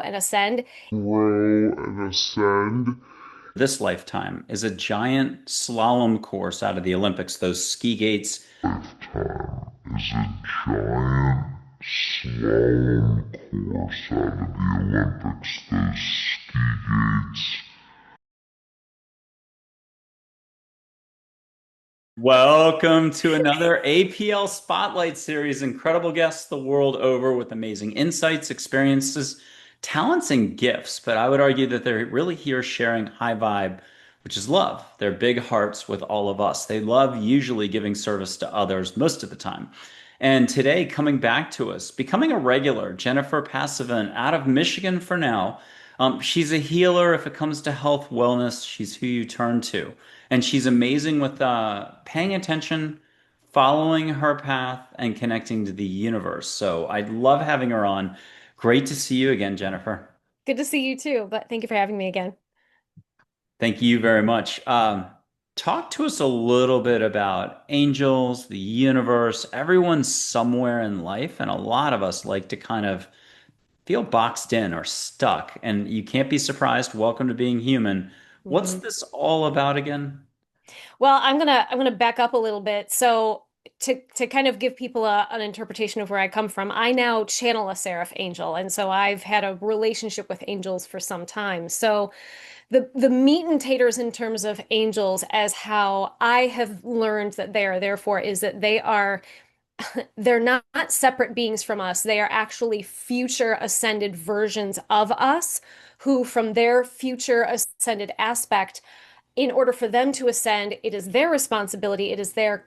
and ascend. Grow and ascend. This lifetime is a giant slalom course out of the Olympics, those ski gates. Lifetime is a giant slalom course out of the Olympics, those ski gates. Welcome to another APL Spotlight Series. Incredible guests the world over with amazing insights, experiences, talents, and gifts. But I would argue that they're really here sharing high vibe, which is love. They're big hearts with all of us. They love usually giving service to others most of the time. And today, coming back to us, becoming a regular, Jennifer Passavant out of Michigan for now. She's a healer if it comes to health, wellness. She's who you turn to. And she's amazing with paying attention, following her path, and connecting to the universe. So I love having her on. Great to see you again, Jennifer. Good to see you too, but thank you for having me again. Thank you very much. Talk to us a little bit about angels, the universe. Everyone's somewhere in life, and a lot of us like to kind of feel boxed in or stuck. And you can't be surprised. Welcome to being human. What's Mhm. this all about again? Well, I'm gonna back up a little bit. So to kind of give people an interpretation of where I come from, I now channel a seraph angel, and so I've had a relationship with angels for some time. So the meat and taters in terms of angels, as how I have learned that they are therefore, is that they're not separate beings from us. They are actually future ascended versions of us who, from their future ascended aspect, in order for them to ascend, it is their responsibility, it is their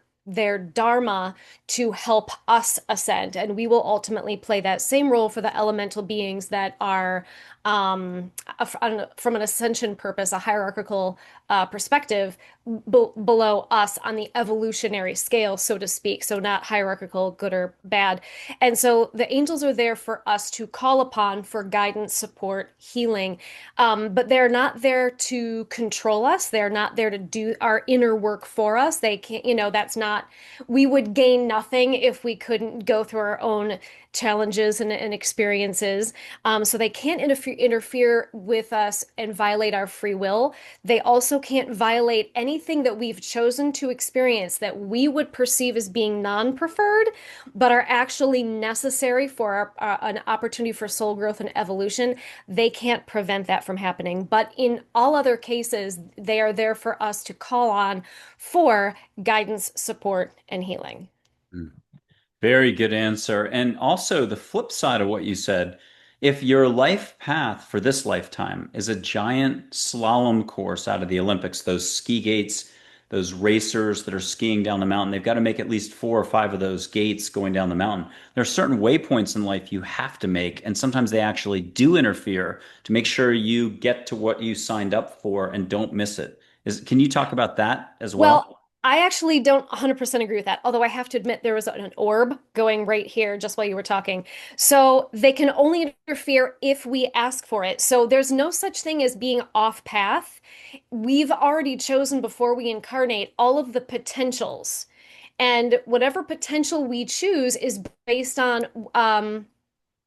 dharma to help us ascend. And we will ultimately play that same role for the elemental beings that are, from an ascension purpose, a hierarchical perspective, below us on the evolutionary scale, so to speak. So, not hierarchical, good or bad. And so, the angels are there for us to call upon for guidance, support, healing. But they're not there to control us. They're not there to do our inner work for us. They can't, that's not, we would gain nothing if we couldn't go through our own challenges and experiences. So they can't interfere with us and violate our free will. They also can't violate anything that we've chosen to experience that we would perceive as being non-preferred, but are actually necessary for an opportunity for soul growth and evolution. They can't prevent that from happening. But in all other cases, they are there for us to call on for guidance, support, and healing. Very good answer. And also, the flip side of what you said, if your life path for this lifetime is a giant slalom course out of the Olympics, those ski gates, those racers that are skiing down the mountain, they've got to make at least 4 or 5 of those gates going down the mountain. There are certain waypoints in life you have to make, and sometimes they actually do interfere to make sure you get to what you signed up for and don't miss it. Can you talk about that as well? Well, I actually don't 100% agree with that, although I have to admit there was an orb going right here just while you were talking. So they can only interfere if we ask for it. So there's no such thing as being off path. We've already chosen before we incarnate all of the potentials. And whatever potential we choose is based on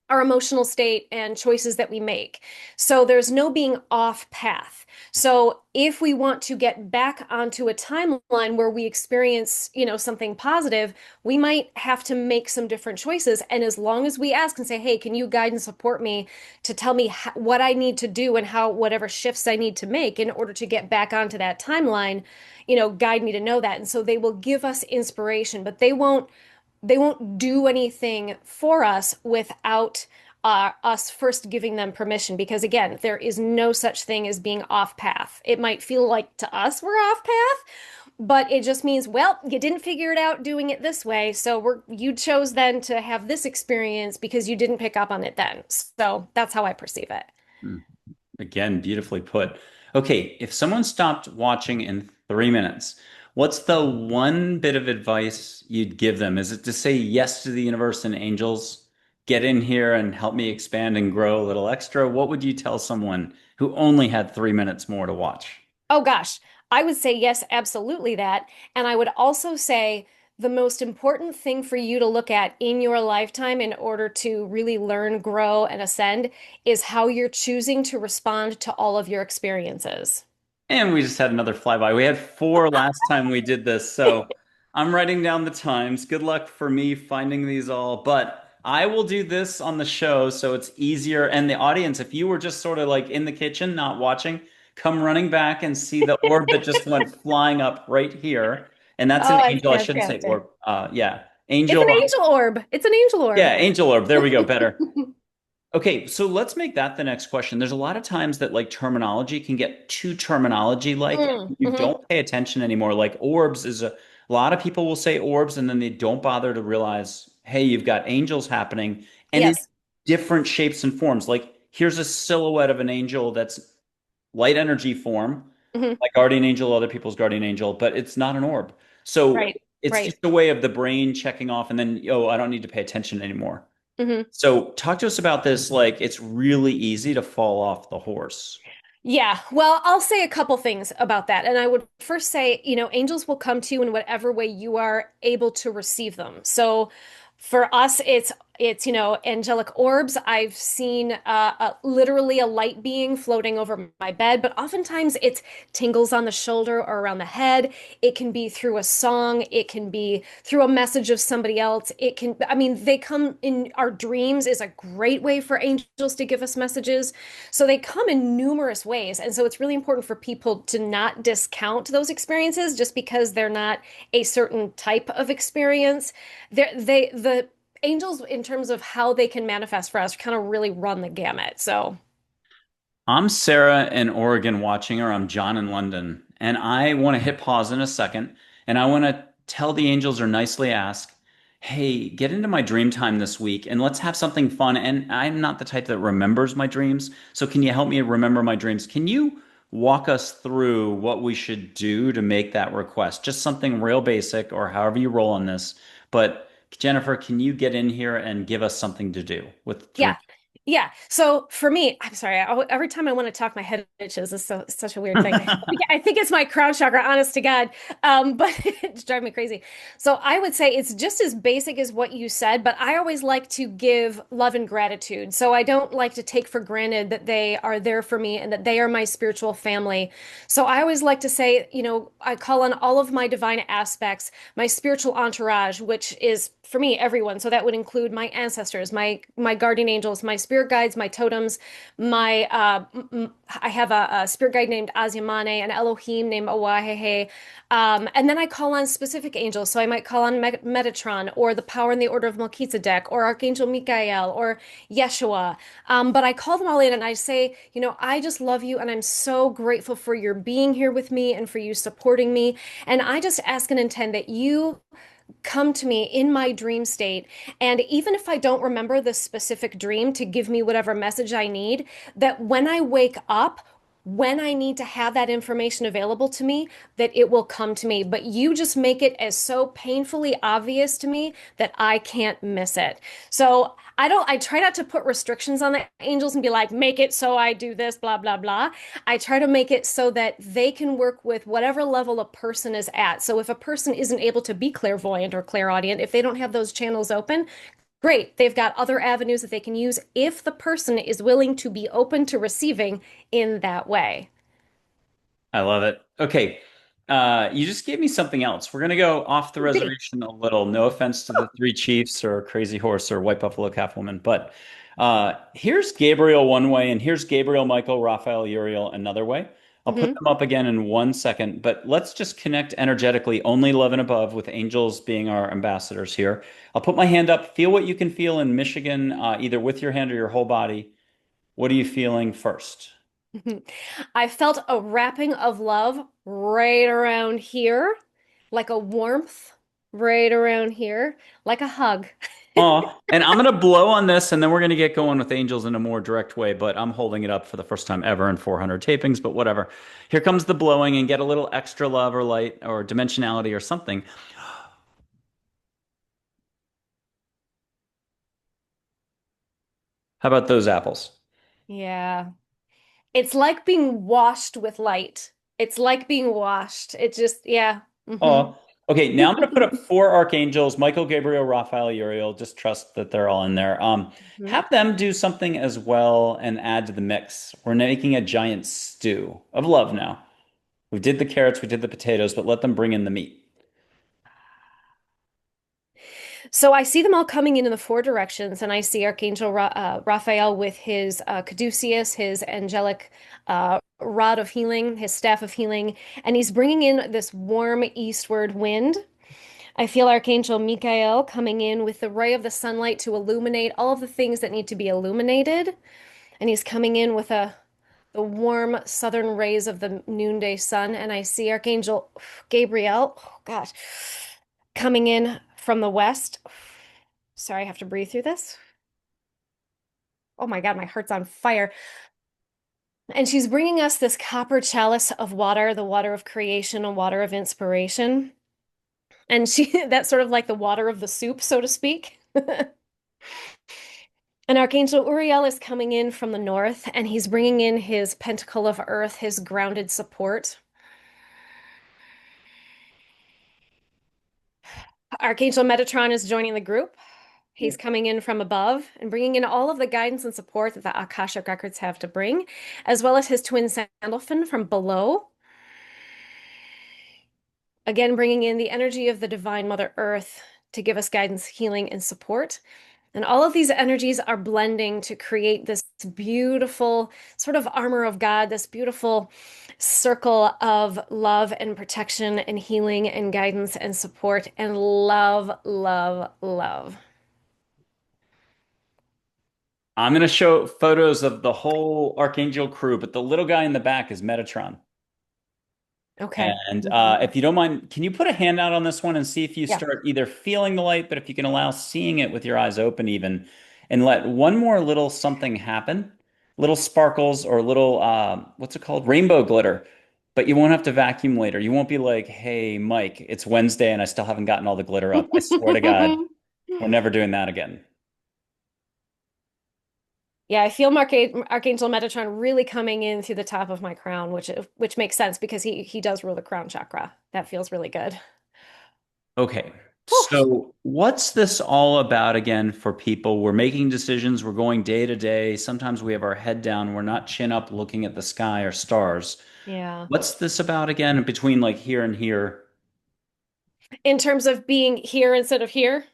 our emotional state and choices that we make. So there's no being off path. So if we want to get back onto a timeline where we experience, something positive, we might have to make some different choices. And as long as we ask and say, "Hey, can you guide and support me to tell me what I need to do and how whatever shifts I need to make in order to get back onto that timeline, guide me to know that." And so they will give us inspiration, but they won't do anything for us without us first giving them permission. Because again, there is no such thing as being off path. It might feel like to us we're off path, but it just means, well, you didn't figure it out doing it this way, so you chose then to have this experience because you didn't pick up on it then. So that's how I perceive it. Mm. Again, beautifully put. Okay, if someone stopped watching in 3 minutes, what's the one bit of advice you'd give them? Is it to say yes to the universe and angels? Get in here and help me expand and grow a little extra? What would you tell someone who only had 3 minutes more to watch? Oh gosh, I would say yes, absolutely that. And I would also say the most important thing for you to look at in your lifetime in order to really learn, grow, and ascend is how you're choosing to respond to all of your experiences. And we just had another flyby. We had four last time we did this, so I'm writing down the times. Good luck for me finding these all, but I will do this on the show so it's easier. And the audience, if you were just sort of like in the kitchen, not watching, come running back and see the orb that just went flying up right here. And that's an Oh, it's angel. I shouldn't say fantastic. orb. Yeah, It's an angel. angel orb. It's an angel orb. Yeah, angel orb. There we go. Better. Okay, so let's make that the next question. There's a lot of times that like terminology can get too terminology like you Hmm. don't pay attention anymore. Like orbs is a lot of people will say orbs and then they don't bother to realize, hey, you've got angels happening and in Yes. different shapes and forms. Like here's a silhouette of an angel that's light energy form, Hmm. like guardian angel, other people's guardian angel, but it's not an orb. So Right. it's Right. just a way of the brain checking off and then, oh, I don't need to pay attention anymore. Hmm. So talk to us about this. Like it's really easy to fall off the horse. Yeah, well, I'll say a couple things about that. And I would first say, angels will come to you in whatever way you are able to receive them. So for us, it's angelic orbs. I've seen literally a light being floating over my bed, but oftentimes it's tingles on the shoulder or around the head. It can be through a song, it can be through a message of somebody else. I mean, they come in our dreams is a great way for angels to give us messages. So they come in numerous ways. And so it's really important for people to not discount those experiences just because they're not a certain type of experience. The angels, in terms of how they can manifest for us, kind of really run the gamut. So, I'm Sarah in Oregon watching, or I'm John in London, and I want to hit pause in a second, and I want to tell the angels or nicely ask, hey, get into my dream time this week and let's have something fun. And I'm not the type that remembers my dreams, so can you help me remember my dreams? Can you walk us through what we should do to make that request? Just something real basic or however you roll on this. But Jennifer, can you get in here and give us something to do with dream? yeah. Yeah. So for me, I'm sorry. Every time I want to talk, my head itches. It's such a weird thing. I think it's my crown chakra, honest to God. But it's driving me crazy. So I would say it's just as basic as what you said, but I always like to give love and gratitude. So I don't like to take for granted that they are there for me and that they are my spiritual family. So I always like to say, I call on all of my divine aspects, my spiritual entourage, which is for me everyone. So that would include my ancestors, my guardian angels, my spirit guides, my totems, my I have a spirit guide named Azyamane, an Elohim named Owahehe, and then I call on specific angels. So I might call on Metatron or the power in the order of Melchizedek or Archangel Michael or Yeshua. But I call them all in and I say, I just love you and I'm so grateful for your being here with me and for you supporting me. And I just ask and intend that you come to me in my dream state. And even if I don't remember the specific dream to give me whatever message I need, that when I wake up, when I need to have that information available to me, that it will come to me. But you just make it as so painfully obvious to me that I can't miss it. So I try not to put restrictions on the angels and be like, make it so I do this, blah, blah, blah. I try to make it so that they can work with whatever level a person is at. So if a person isn't able to be clairvoyant or clairaudient, if they don't have those channels open, great. They've got other avenues that they can use if the person is willing to be open to receiving in that way. I love it. Okay. You just gave me something else. We're going to go off the Oh, goody. reservation a little. No offense to the three chiefs or crazy horse or white buffalo calf woman, but here's Gabriel one way, and here's Gabriel, Michael, Raphael, Uriel another way. I'll put Hmm. them up again in 1 second, but let's just connect energetically, only love and above, with angels being our ambassadors here. I'll put my hand up. Feel what you can feel in Michigan, either with your hand or your whole body. What are you feeling first? I felt a wrapping of love right around here, like a warmth right around here, like a hug. Oh, and I'm gonna blow on this, and then we're gonna get going with angels in a more direct way. But I'm holding it up for the first time ever in 400 tapings. But whatever. Here comes the blowing, and get a little extra love or light or dimensionality or something. How about those apples? Yeah. It's like being washed with light. It's like being washed. It just, yeah. Oh, Okay, now I'm going to put up four archangels, Michael, Gabriel, Raphael, Uriel. Just trust that they're all in there. Mhm. Have them do something as well and add to the mix. We're making a giant stew of love now. We did the carrots, we did the potatoes, but let them bring in the meat. So I see them all coming in the four directions, and I see Archangel Raphael with his caduceus, his angelic rod of healing, his staff of healing, and he's bringing in this warm eastward wind. I feel Archangel Michael coming in with the ray of the sunlight to illuminate all of the things that need to be illuminated, and he's coming in with the warm southern rays of the noonday sun, and I see Archangel Gabriel, oh gosh, coming in from the west. Sorry, I have to breathe through this. Oh my God, my heart's on fire. And she's bringing us this copper chalice of water, the water of creation, a water of inspiration. And that's sort of like the water of the soup, so to speak. And Archangel Uriel is coming in from the north, and he's bringing in his pentacle of earth, his grounded support. Archangel Metatron is joining the group. He's coming in from above and bringing in all of the guidance and support that the Akashic records have to bring, as well as his twin Sandalphon from below. Again, bringing in the energy of the Divine Mother Earth to give us guidance, healing, and support. And all of these energies are blending to create this beautiful sort of armor of God, this beautiful circle of love and protection and healing and guidance and support and love, love, love. I'm going to show photos of the whole archangel crew, but the little guy in the back is Metatron. Okay. And Mhm. if you don't mind, can you put a hand out on this one and see if you Yeah. start either feeling the light, but if you can allow seeing it with your eyes open even, and let one more little something happen, little sparkles or little, what's it called? Rainbow glitter. But you won't have to vacuum later. You won't be like, hey, Mike, it's Wednesday and I still haven't gotten all the glitter up. I swear to God, we're never doing that again. Yeah, I feel Archangel Metatron really coming in through the top of my crown, which makes sense because he does rule the crown chakra. That feels really good. Okay. Whew. So, what's this all about again for people? We're making decisions, we're going day to day. Sometimes we have our head down, we're not chin up looking at the sky or stars. Yeah. What's this about again between like here and here? In terms of being here instead of here,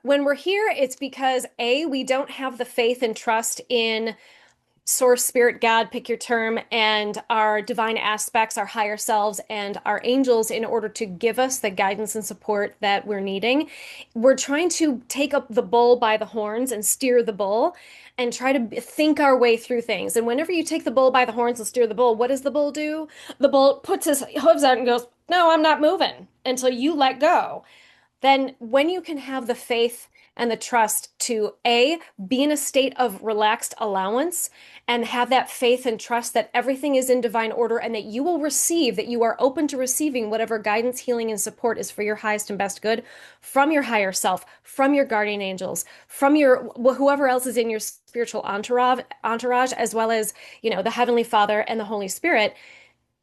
when we're here, it's because A, we don't have the faith and trust in source, spirit, God, pick your term, and our divine aspects, our higher selves, and our angels in order to give us the guidance and support that we're needing. We're trying to take up the bull by the horns and steer the bull and try to think our way through things. And whenever you take the bull by the horns and steer the bull, what does the bull do? The bull puts his hooves out and goes, "No, I'm not moving until you let go." Then when you can have the faith and the trust to A, be in a state of relaxed allowance and have that faith and trust that everything is in divine order and that you will receive, that you are open to receiving whatever guidance, healing, and support is for your highest and best good from your higher self, from your guardian angels, from your whoever else is in your spiritual entourage, as well as, the Heavenly Father and the Holy Spirit.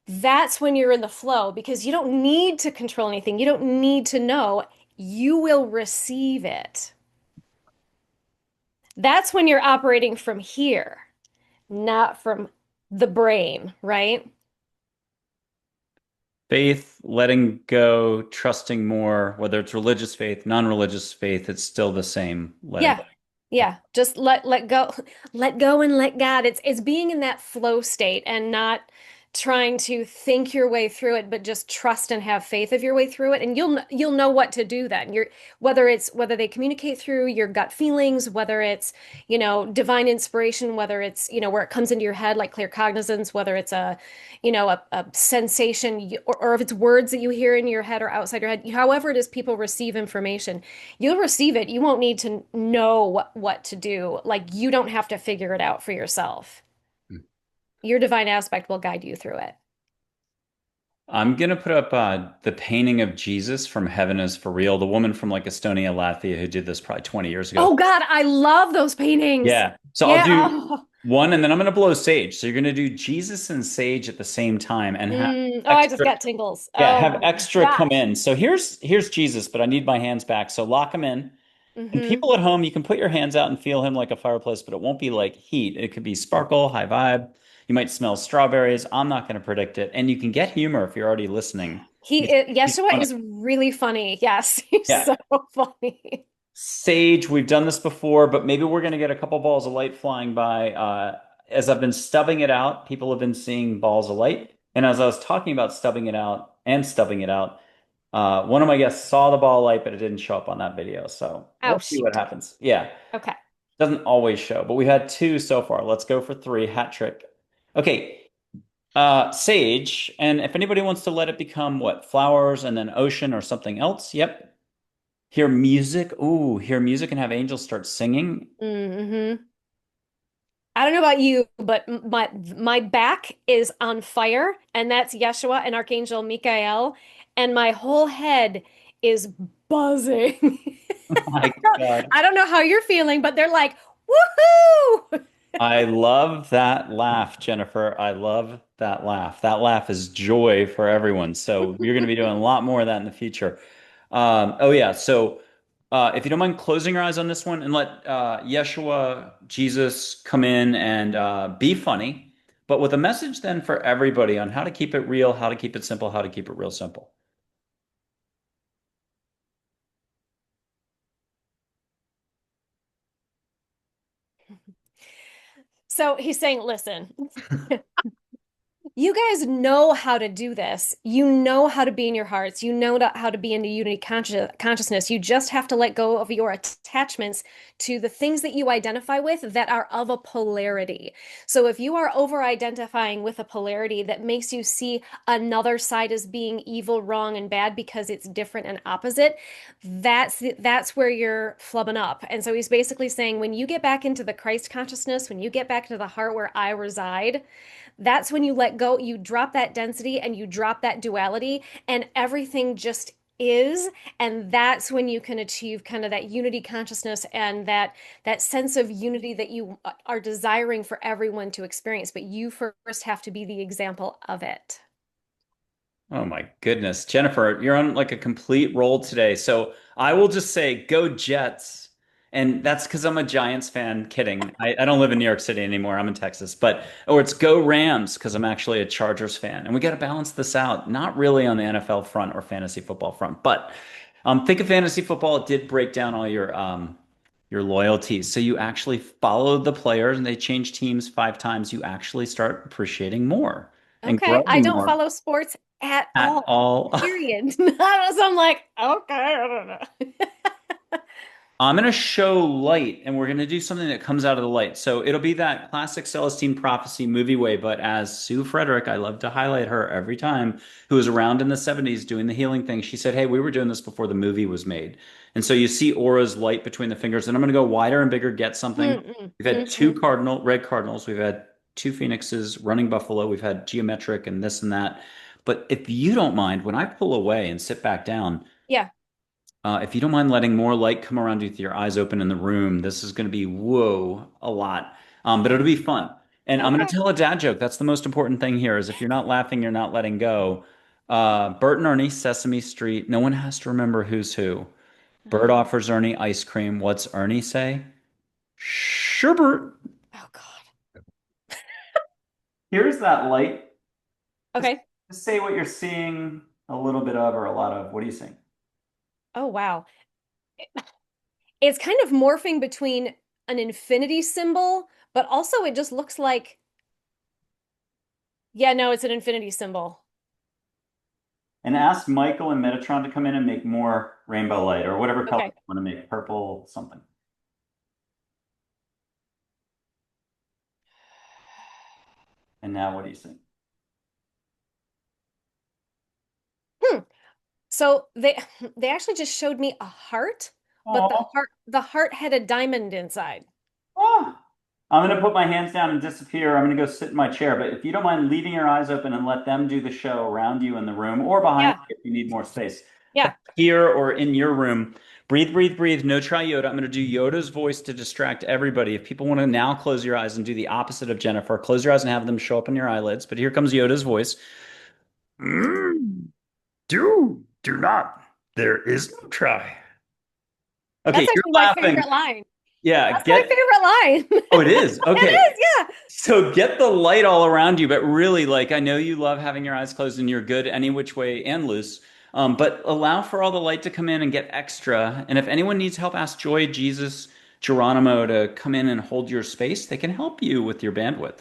That's when you're in the flow because you don't need to control anything. You don't need to know. You will receive it. That's when you're operating from here, not from the brain, right? Faith, letting go, trusting more, whether it's religious faith, non-religious faith, it's still the same letting Yeah. Yeah. Just let go, let go and let God. It's being in that flow state and not trying to think your way through it, but just trust and have faith of your way through it. And you'll know what to do then. Whether they communicate through your gut feelings, whether it's, divine inspiration, whether it's, where it comes into your head like clear cognizance, whether it's a sensation or if it's words that you hear in your head or outside your head, however it is people receive information. You'll receive it. You won't need to know what to do. Like you don't have to figure it out for yourself. way. Your divine aspect will guide you through it. I'm gonna put up the painting of Jesus from Heaven is for Real, the woman from like Estonia, Latvia, who did this probably 20 years ago. Oh God, I love those paintings. Yeah. So I'll Yeah. do Oh. One, and then I'm going to blow sage. So you're going to do Jesus and sage at the same time and have Oh, I just extra, got tingles. yeah, Oh have my extra come gosh. in. So here's Jesus, but I need my hands back. So lock him in. And Hmm. people at home, you can put your hands out and feel him like a fireplace, but it won't be like heat. It could be sparkle, high vibe. You might smell strawberries. I'm not going to predict it. And you can get humor if you're already listening. He's Yeshua funny. is really funny. Yes, he's Yeah. so funny. Sage, we've done this before, but maybe we're going to get a couple balls of light flying by. As I've been stubbing it out, people have been seeing balls of light. And as I was talking about stubbing it out and stubbing it out, one of my guests saw the ball of light, but it didn't show up on that video. So Oh, we'll see what shoot. happens. Yeah, Okay. doesn't always show, but we had two so far. Let's go for three. Hat trick. Okay, sage. And if anybody wants to let it become what, flowers and then ocean or something else, yep. Hear music. Ooh, hear music and have angels start singing. Hmm. I don't know about you, but my back is on fire, and that's Yeshua and Archangel Michael, and my whole head is buzzing. Oh my God. I don't know how you're feeling, but they're like, woohoo! I love that laugh, Jennifer. I love that laugh. That laugh is joy for everyone. So you're going to be doing a lot more of that in the future. Oh yeah. So if you don't mind closing your eyes on this one and let Yeshua, Jesus, come in and be funny, but with a message then for everybody on how to keep it real, how to keep it simple, how to keep it real simple. So he's saying, listen. You guys know how to do this. You know how to be in your hearts. You know how to be in the unity consciousness. You just have to let go of your attachments to the things that you identify with that are of a polarity. So if you are over identifying with a polarity that makes you see another side as being evil, wrong, and bad because it's different and opposite, that's where you're flubbing up. And so he's basically saying when you get back into the Christ consciousness, when you get back to the heart where I reside, that's when you let go, you drop that density and you drop that duality, and everything just is. And that's when you can achieve kind of that unity consciousness and that sense of unity that you are desiring for everyone to experience. But you first have to be the example of it. Oh my goodness. Jennifer, you're on like a complete roll today. So I will just say go Jets. And that's because I'm a Giants fan. Kidding. I don't live in New York City anymore. I'm in Texas. But, or it's go Rams because I'm actually a Chargers fan. And we got to balance this out. Not really on the NFL front or fantasy football front. But think of fantasy football. It did break down all your loyalties. So you actually follow the players and they change teams 5 times. You actually start appreciating more and Okay, I growing don't more follow sports at at all. all. Period. So I'm like, okay, I don't know. I'm going to show light and we're going to do something that comes out of the light. So it'll be that classic Celestine prophecy movie way, but as Sue Frederick, I love to highlight her every time, who was around in the 70s doing the healing thing. She said, hey, we were doing this before the movie was made. And so you see auras light between the fingers, and I'm going to go wider and bigger, get something. Mm-mm. We've had two Hmm. red cardinals. We've had two phoenixes, running buffalo. We've had geometric and this and that. But if you don't mind, when I pull away and sit back down, Yeah. if you don't mind letting more light come around you with your eyes open in the room, this is going to be whoa a lot, but it'll be fun. And I'm going to Okay. tell a dad joke. That's the most important thing here. Is if you're not laughing, you're not letting go. Bert and Ernie, Sesame Street. No one has to remember who's who. Bert Oh, offers Ernie ice cream. What's Ernie say? Sure, Bert. oh God. Here's that light. Just, Okay. just say what you're seeing a little bit of or a lot of. What do you think? Oh wow. It's kind of morphing between an infinity symbol, but also it just looks like, yeah, no, it's an infinity symbol. And ask Michael and Metatron to come in and make more rainbow light or whatever color you Okay. want to make, purple, something. And now what do you think? Hmm. So they actually just showed me a heart, but Oh, the heart had a diamond inside. oh. I'm going to put my hands down and disappear. I'm going to go sit in my chair. But if you don't mind leaving your eyes open and let them do the show around you in the room or behind Yeah. you if you need more space. Yeah. here or in your room. Breathe, breathe, breathe. No try Yoda. I'm going to do Yoda's voice to distract everybody. If people want to now close your eyes and do the opposite of Jennifer, close your eyes and have them show up in your eyelids. But here comes Yoda's voice. Mm, do not. There is no try. Okay, That's you're actually my laughing. favorite line. Yeah, That's my get. favorite line. Oh, it is. It Okay. is, yeah. So get the light all around you, but really, like, I know you love having your eyes closed and you're good any which way and loose. But allow for all the light to come in and get extra. And if anyone needs help, ask Joy, Jesus, Geronimo to come in and hold your space. They can help you with your bandwidth.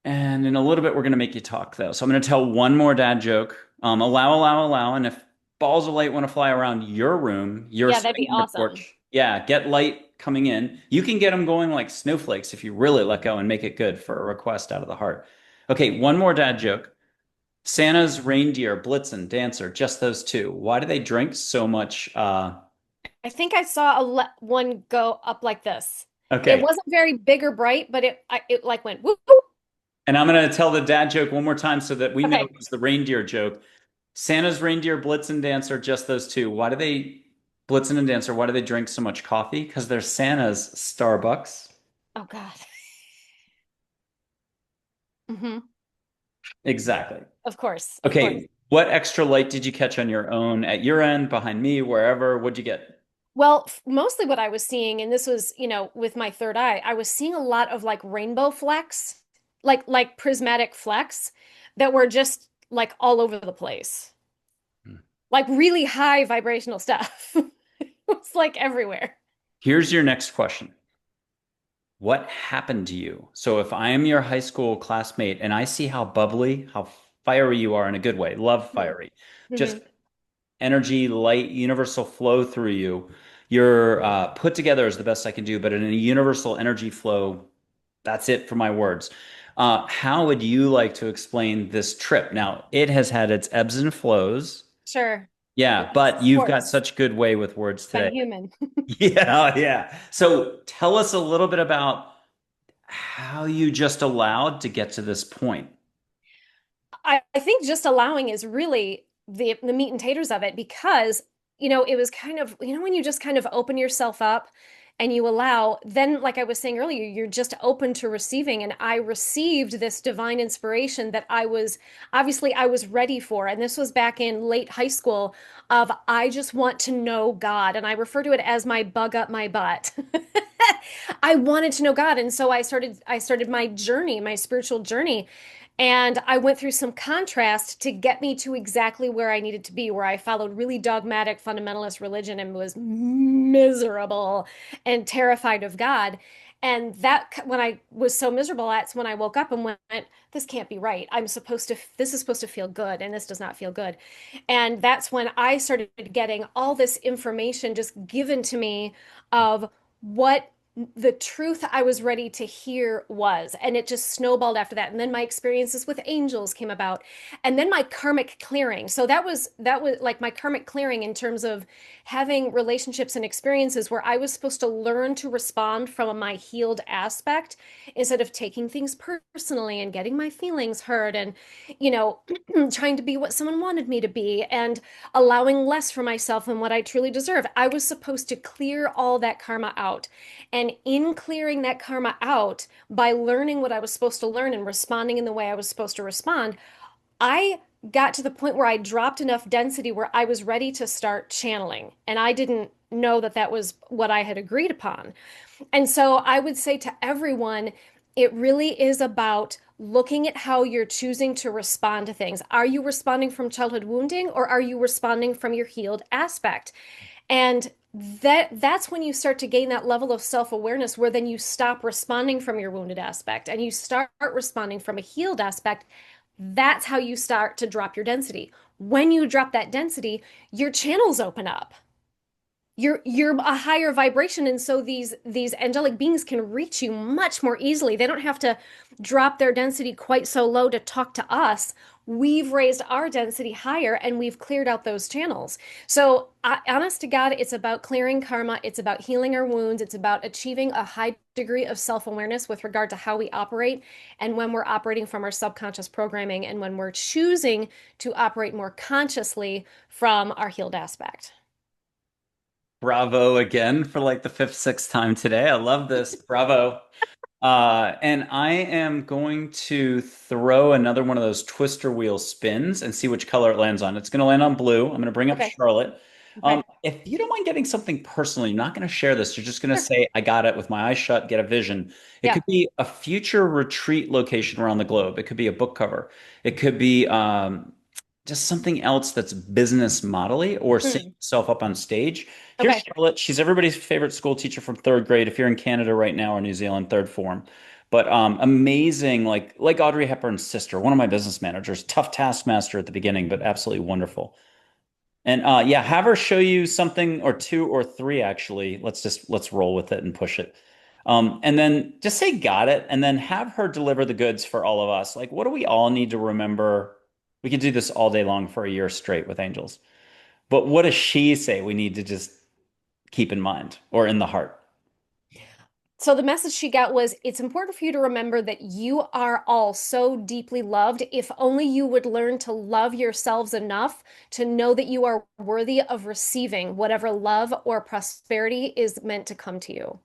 And in a little bit, we're going to make you talk, though. So I'm going to tell one more dad joke. Allow. And if balls of light want to fly around your room, your Yeah, that'd be swing, your awesome. porch, yeah, get light coming in. You can get them going like snowflakes if you really let go and make it good for a request out of the heart. Okay, one more dad joke. Santa's reindeer, Blitzen, Dancer, just those two. Why do they drink so much? I think I saw one go up like this. It Okay, wasn't very big or bright, but it like went whoop, whoop. and I'm going to tell the dad joke one more time so that we know Okay. it was the reindeer joke. Santa's reindeer, Blitzen and Dancer, just those two. Why do they, Blitzen and Dancer, why do they drink so much coffee? Because they're Santa's Starbucks. Oh God. Hmm. Exactly. Of course, of course. Okay, what extra light did you catch on your own at your end, behind me, wherever? What'd you get? Well, mostly what I was seeing, and this was, with my third eye, I was seeing a lot of like rainbow flecks, like prismatic flecks that were just like all over the place. Like really high vibrational stuff. It was like everywhere. Here's your next question. What happened to you? So if I am your high school classmate and I see how bubbly, how fiery you are in a good way, love fiery, just Hmm. energy, light, universal flow through you. You're put together is the best I can do, but in a universal energy flow, that's it for my words. How would you like to explain this trip? Now, it has had its ebbs and flows. Sure. Yeah, Yes, but of you've got course. such good way with words I'm today. human. Yeah, yeah. So tell us a little bit about how you just allowed to get to this point. I think just allowing is really the meat and taters of it because, it was kind of, when you just kind of open yourself up and you allow, then like I was saying earlier, you're just open to receiving. And I received this divine inspiration that I was ready for. And this was back in late high school of I just want to know God. And I refer to it as my bug up my butt. I wanted to know God. And so I started my journey, my spiritual journey. And I went through some contrast to get me to exactly where I needed to be, where I followed really dogmatic fundamentalist religion and was miserable and terrified of God. And that, when I was so miserable, that's when I woke up and went, this can't be right. This is supposed to feel good, and this does not feel good. And that's when I started getting all this information just given to me of what the truth I was ready to hear was. And it just snowballed after that. And then my experiences with angels came about. And then my karmic clearing. So that was like my karmic clearing in terms of having relationships and experiences where I was supposed to learn to respond from my healed aspect instead of taking things personally and getting my feelings hurt and, you know, trying to be what someone wanted me to be and allowing less for myself than what I truly deserve. I was supposed to clear all that karma out. And in clearing that karma out, by learning what I was supposed to learn and responding in the way I was supposed to respond, I got to the point where I dropped enough density where I was ready to start channeling. And I didn't know that that was what I had agreed upon. And so I would say to everyone, it really is about looking at how you're choosing to respond to things. Are you responding from childhood wounding or are you responding from your healed aspect? And that's when you start to gain that level of self-awareness where then you stop responding from your wounded aspect and you start responding from a healed aspect. That's how you start to drop your density. When you drop that density, your channels open up. you're a higher vibration, and so these angelic beings can reach you much more easily. They don't have to drop their density quite so low to talk to us. We've raised our density higher and we've cleared out those channels. So honest to God, it's about clearing karma, it's about healing our wounds, it's about achieving a high degree of self-awareness with regard to how we operate, and when we're operating from our subconscious programming, and when we're choosing to operate more consciously from our healed aspect. Bravo again for like the fifth, sixth time today. I love this. Bravo. And I am going to throw another one of those twister wheel spins and see which color it lands on. It's going to land on blue. I'm going to bring up Okay. Charlotte. Okay. If you don't mind getting something personal, you're not going to share this. You're just going to Sure. say, I got it with my eyes shut, get a vision. It Yeah. could be a future retreat location around the globe. It could be a book cover. It could be just something else that's business modely or seeing Hmm. yourself up on stage. Here's Okay. Charlotte. She's everybody's favorite school teacher from third grade. If you're in Canada right now or New Zealand, third form. But amazing, like Audrey Hepburn's sister, one of my business managers, tough taskmaster at the beginning, but absolutely wonderful. And yeah, have her show you something or two or three actually. Let's roll with it and push it. And then just say got it, and then have her deliver the goods for all of us. Like, what do we all need to remember? We could do this all day long for a year straight with angels. But what does she say we need to just keep in mind or in the heart? So the message she got was, it's important for you to remember that you are all so deeply loved. If only you would learn to love yourselves enough to know that you are worthy of receiving whatever love or prosperity is meant to come to you.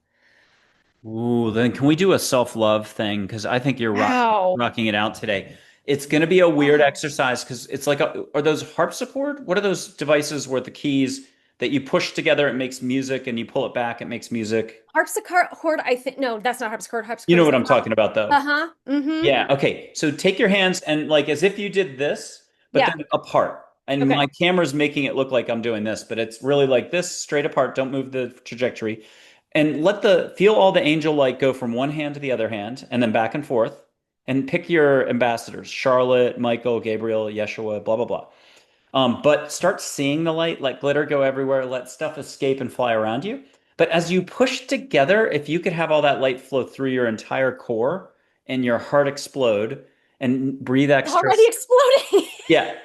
Ooh, then can we do a self-love thing? Because I think you're Wow. rocking it out today. It's going to be a weird Wow. exercise because it's like, are those harpsichord? What are those devices where the keys that you push together, it makes music, and you pull it back, it makes music? Harpsichord, I think, no, that's not harpsichord. You Harpsichord know is what a I'm drum. talking about, though. Uh-huh. Mm-hmm. Yeah. Okay. So take your hands and like as if you did this, but Yeah. then apart. And Okay. my camera's making it look like I'm doing this, but it's really like this, straight apart. Don't move the trajectory. And let the feel all the angel light go from one hand to the other hand and then back and forth. And pick your ambassadors, Charlotte, Michael, Gabriel, Yeshua, blah, blah, blah. But start seeing the light, let glitter go everywhere, let stuff escape and fly around you. But as you push together, if you could have all that light flow through your entire core and your heart explode and breathe It's extra. already exploding. Yeah,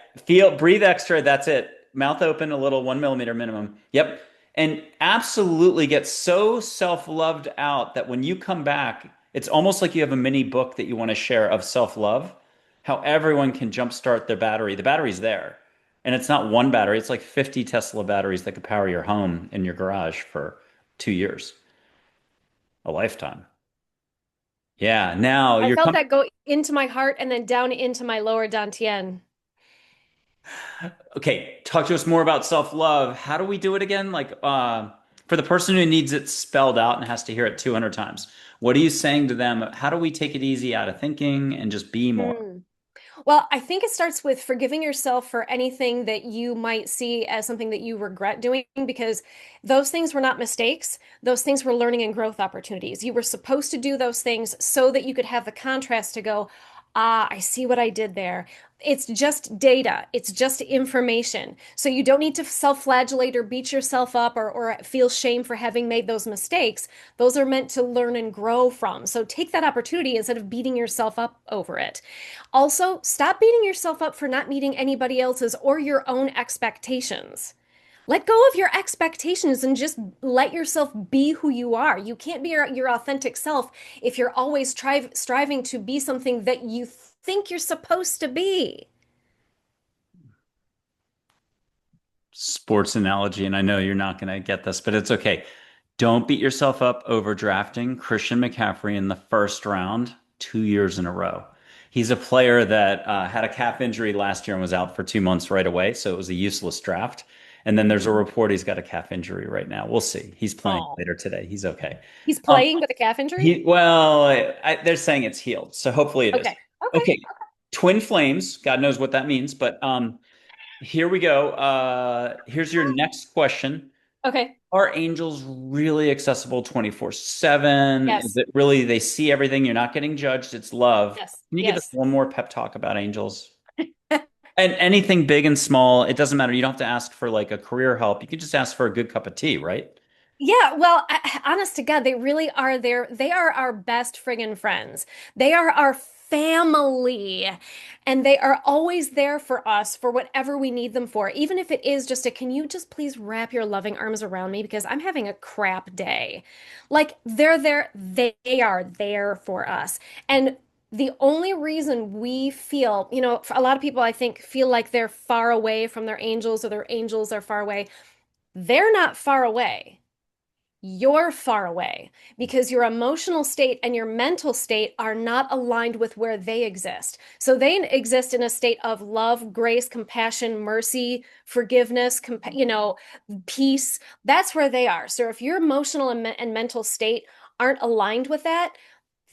breathe extra. That's it. Mouth open, a little 1 millimeter minimum. Yep. And absolutely get so self-loved out that when you come back, it's almost like you have a mini book that you want to share of self-love, how everyone can jumpstart their battery. The battery's there. And it's not one battery, it's like 50 Tesla batteries that could power your home in your garage for 2 years, a lifetime. Yeah, now I you're felt coming. that go into my heart and then down into my lower dantian. Okay, talk to us more about self-love. How do we do it again? Like, for the person who needs it spelled out and has to hear it 200 times, what are you saying to them? How do we take it easy out of thinking and just be more? Hmm. Well, I think it starts with forgiving yourself for anything that you might see as something that you regret doing, because those things were not mistakes. Those things were learning and growth opportunities. You were supposed to do those things so that you could have the contrast to go, ah, I see what I did there. It's just data. It's just information. So you don't need to self-flagellate or beat yourself up, or feel shame for having made those mistakes. Those are meant to learn and grow from. So take that opportunity instead of beating yourself up over it. Also, stop beating yourself up for not meeting anybody else's or your own expectations. Let go of your expectations and just let yourself be who you are. You can't be your authentic self if you're always striving to be something that you think you're supposed to be. Sports analogy, and I know you're not going to get this, but it's okay. Don't beat yourself up over drafting Christian McCaffrey in the first round 2 years in a row. He's a player that had a calf injury last year and was out for 2 months right away, so it was a useless draft. And then there's a report he's got a calf injury right now. We'll see. He's playing Oh, later today. He's okay. he's Um, playing with a calf injury? they're saying it's healed, so hopefully it is. Okay. Okay. Okay, twin flames. God knows what that means, but here we go. Here's your next question. Okay. Are angels really accessible 24/7? Is Yes. it really they see everything? You're not getting judged. It's love. Yes. Can you give us Yes. one more pep talk about angels? And anything big and small, it doesn't matter. You don't have to ask for like a career help. You can just ask for a good cup of tea, right? Yeah, well, honest to God, they really are there. They are our best friggin' friends. They are our family. And they are always there for us for whatever we need them for. Even if it is just a, can you just please wrap your loving arms around me because I'm having a crap day. Like they're there, they are there for us. And the only reason we feel, for a lot of people, I think, feel like they're far away from their angels or their angels are far away. They're not far away. You're far away because your emotional state and your mental state are not aligned with where they exist. So they exist in a state of love, grace, compassion, mercy, forgiveness, peace. That's where they are. So if your emotional and mental state aren't aligned with that,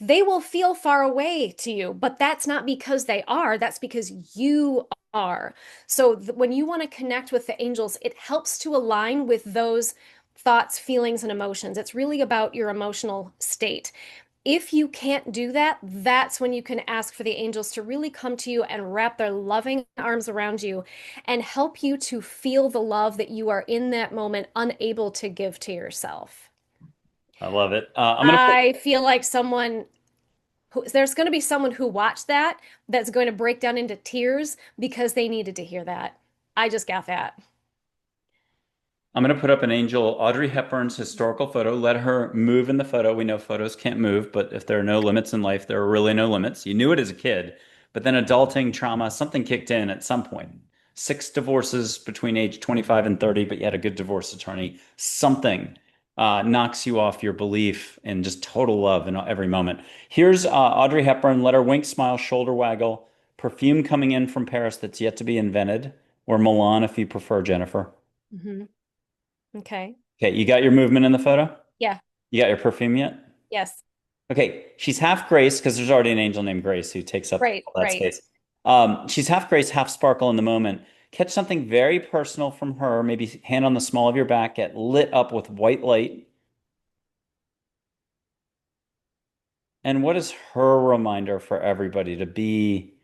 they will feel far away to you, but that's not because they are, that's because you are. So when you want to connect with the angels, it helps to align with those thoughts, feelings, and emotions. It's really about your emotional state. If you can't do that, that's when you can ask for the angels to really come to you and wrap their loving arms around you and help you to feel the love that you are in that moment unable to give to yourself. I love it. I'm gonna put I feel like there's going to be someone who watched that that's going to break down into tears because they needed to hear that. I just got that. I'm going to put up an angel, Audrey Hepburn's historical photo. Let her move in the photo. We know photos can't move, but if there are no limits in life, there are really no limits. You knew it as a kid, but then adulting trauma, something kicked in at some point. Six divorces between age 25 and 30, but you had a good divorce attorney. Something knocks you off your belief in just total love in every moment. Here's Audrey Hepburn. Let her wink, smile, shoulder waggle. Perfume coming in from Paris that's yet to be invented, or Milan if you prefer, Jennifer. Hmm. Okay. Okay, you got your movement in the photo? Yeah. You got your perfume yet? Yes. Okay, she's half Grace because there's already an angel named Grace who takes up Right. all that Right. space. She's half Grace, half Sparkle in the moment. Catch something very personal from her, maybe hand on the small of your back, get lit up with white light. And what is her reminder for everybody to be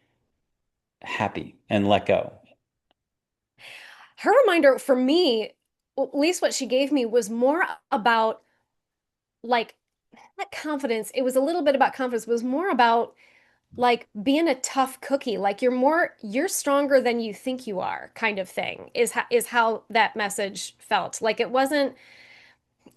happy and let go? Her reminder for me, at least what she gave me, was more about like not confidence. It was a little bit about confidence. It was more about like being a tough cookie. Like you're stronger than you think you are, kind of thing. Is how that message felt. Like it wasn't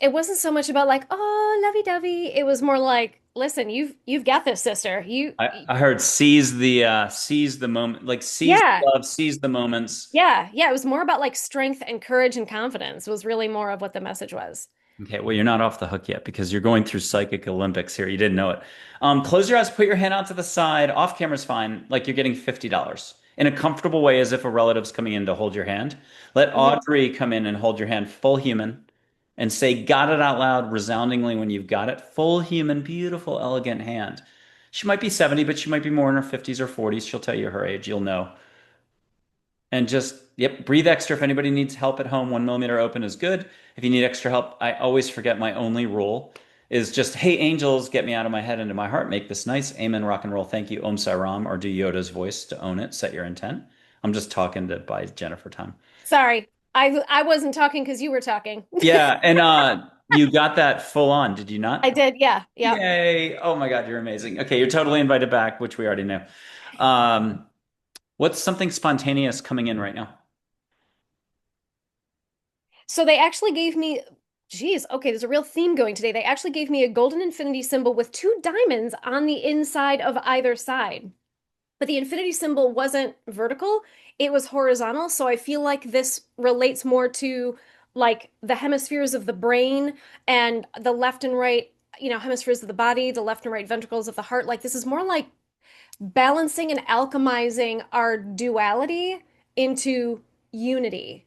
so much about like, oh, lovey-dovey. It was more like, listen, you've got this, sister. I heard seize the moment, like seize Yeah. the love, seize the moments. Yeah, yeah. It was more about like strength and courage and confidence was really more of what the message was. Okay, well, you're not off the hook yet because you're going through psychic Olympics here. You didn't know it. Close your eyes, put your hand out to the side. Off camera's fine. Like you're getting $50 in a comfortable way, as if a relative's coming in to hold your hand. Let Hmm. Audrey come in and hold your hand, full human, and say, "Got it" out loud resoundingly when you've got it. Full human, beautiful, elegant hand. She might be 70, but she might be more in her 50s or 40s. She'll tell you her age. You'll know. And just, yep, breathe extra. If anybody needs help at home, 1 millimeter open is good. If you need extra help, I always forget my only rule is just, hey, angels, get me out of my head into my heart. Make this nice. Amen, rock and roll. Thank you. Om Sai Ram, or do Yoda's voice to own it. Set your intent. I'm just talking to by Jennifer time. Sorry. I wasn't talking because you were talking. Yeah, and you got that full on, did you I not? did, yeah. Yep. Yay. Oh my God, you're amazing. Okay, you're totally invited back, which we already knew. Um, what's something spontaneous coming in right now? So they actually gave me, geez, okay, there's a real theme going today. They actually gave me a golden infinity symbol with two diamonds on the inside of either side. But the infinity symbol wasn't vertical, it was horizontal. So I feel like this relates more to like the hemispheres of the brain and the left and right, hemispheres of the body, the left and right ventricles of the heart. Like this is more like balancing and alchemizing our duality into unity.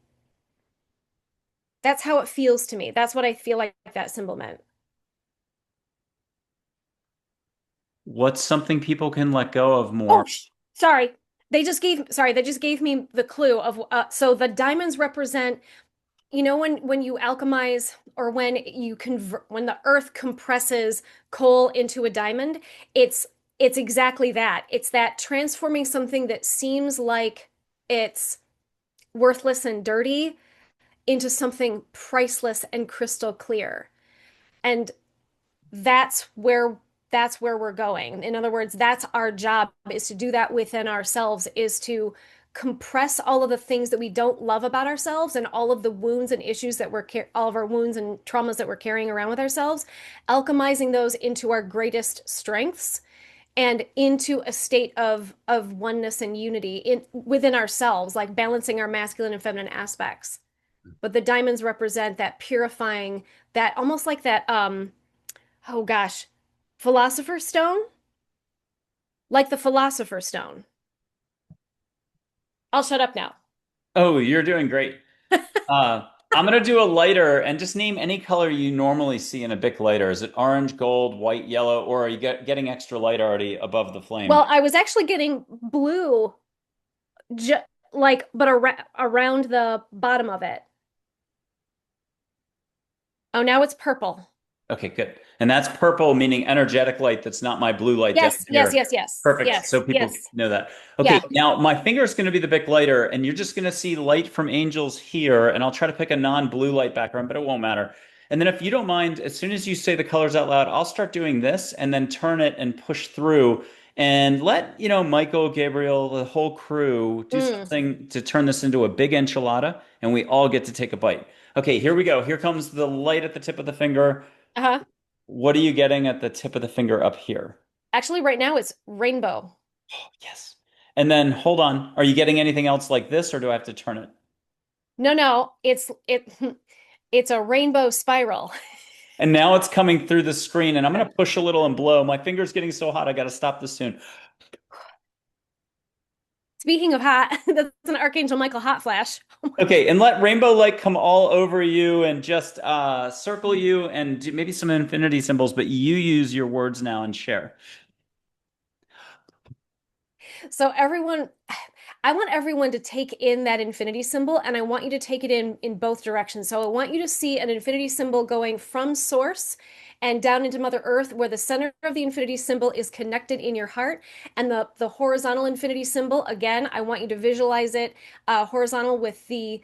That's how it feels to me. That's what I feel like that symbol meant. What's something people can let go of Oh, more? sorry. They just gave me the clue of so the diamonds represent, when you alchemize or when you convert when the earth compresses coal into a diamond, it's it's exactly that. It's that transforming something that seems like it's worthless and dirty into something priceless and crystal clear. And that's where that's where we're going. In other words, that's our job, is to do that within ourselves, is to compress all of the things that we don't love about ourselves and all of the wounds and issues that all of our wounds and traumas that we're carrying around with ourselves, alchemizing those into our greatest strengths and into a state of oneness and unity within ourselves, like balancing our masculine and feminine aspects. But the diamonds represent that purifying, that almost like that oh gosh, philosopher's stone, like the philosopher's stone. I'll shut up now. Oh, you're doing great. I'm gonna do a lighter and just name any color you normally see in a Bic lighter. Is it orange, gold, white, yellow, or are you getting extra light already above the flame? Well, I was actually getting blue, ju like, but around the bottom of it. Oh, now it's purple. Okay, good. And that's purple, meaning energetic light. That's not my blue light down Yes, yes, here. yes, yes, Perfect. So yes, people yes. know that. Okay, Yeah. now my finger is going to be the big lighter, and you're just going to see light from angels here. And I'll try to pick a non-blue light background, but it won't matter. And then if you don't mind, as soon as you say the colors out loud, I'll start doing this and then turn it and push through and let, Michael, Gabriel, the whole crew do Mm. something to turn this into a big enchilada, and we all get to take a bite. Okay, here we go. Here comes the light at the tip of the finger. Uh-huh. What are you getting at the tip of the finger up here? Actually, right now it's rainbow. Yes. And then hold on. Are you getting anything else like this, or do I have to turn it? No, no, it's a rainbow spiral. And now it's coming through the screen, and I'm going to push a little and blow. My finger's getting so hot, I got to stop this soon. Speaking of hot, that's an Archangel Michael hot flash. Oh my Okay, and let rainbow light come all over you and just circle God. you and do maybe some infinity symbols, but you use your words now and share. So everyone, I want everyone to take in that infinity symbol, and I want you to take it in both directions. So I want you to see an infinity symbol going from source and down into Mother Earth, where the center of the infinity symbol is connected in your heart, and the horizontal infinity symbol, again, I want you to visualize it horizontal with the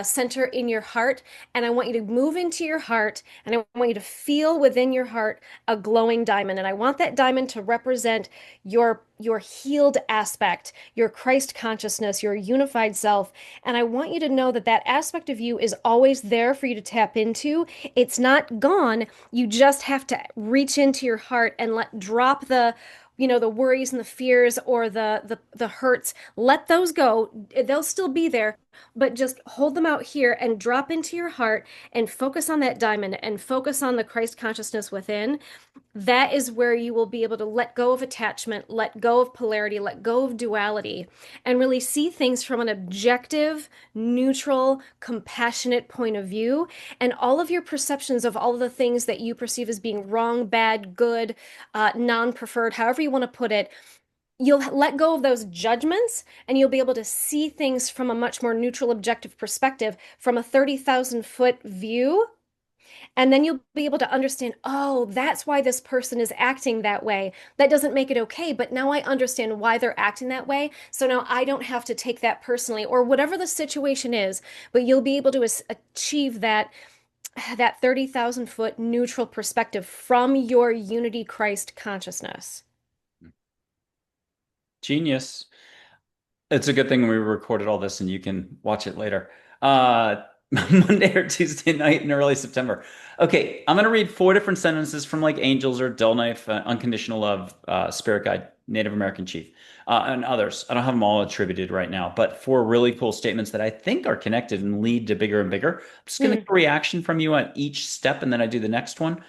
center in your heart, and I want you to move into your heart, and I want you to feel within your heart a glowing diamond, and I want that diamond to represent your healed aspect, your Christ consciousness, your unified self. And I want you to know that that aspect of you is always there for you to tap into. It's not gone. You just have to reach into your heart and let drop the worries and the fears or the hurts. Let those go. They'll still be there, but just hold them out here and drop into your heart and focus on that diamond and focus on the Christ consciousness within. That is where you will be able to let go of attachment, let go of polarity, let go of duality, and really see things from an objective, neutral, compassionate point of view. And all of your perceptions of all of the things that you perceive as being wrong, bad, good, non preferred, however you want to put it, you'll let go of those judgments and you'll be able to see things from a much more neutral, objective perspective, from a 30,000-foot view. And then you'll be able to understand, oh, that's why this person is acting that way. That doesn't make it okay, but now I understand why they're acting that way. So now I don't have to take that personally or whatever the situation is, but you'll be able to achieve that 30,000-foot neutral perspective from your unity Christ consciousness. Genius. It's a good thing we recorded all this and you can watch it later. Uh, Monday or Tuesday night in early September. Okay, I'm going to read four different sentences from like Angels or Dull Knife, Unconditional Love, Spirit Guide, Native American Chief, and others. I don't have them all attributed right now, but four really cool statements that I think are connected and lead to bigger and bigger. I'm just going to Mm. get a reaction from you on each step and then I do the next one.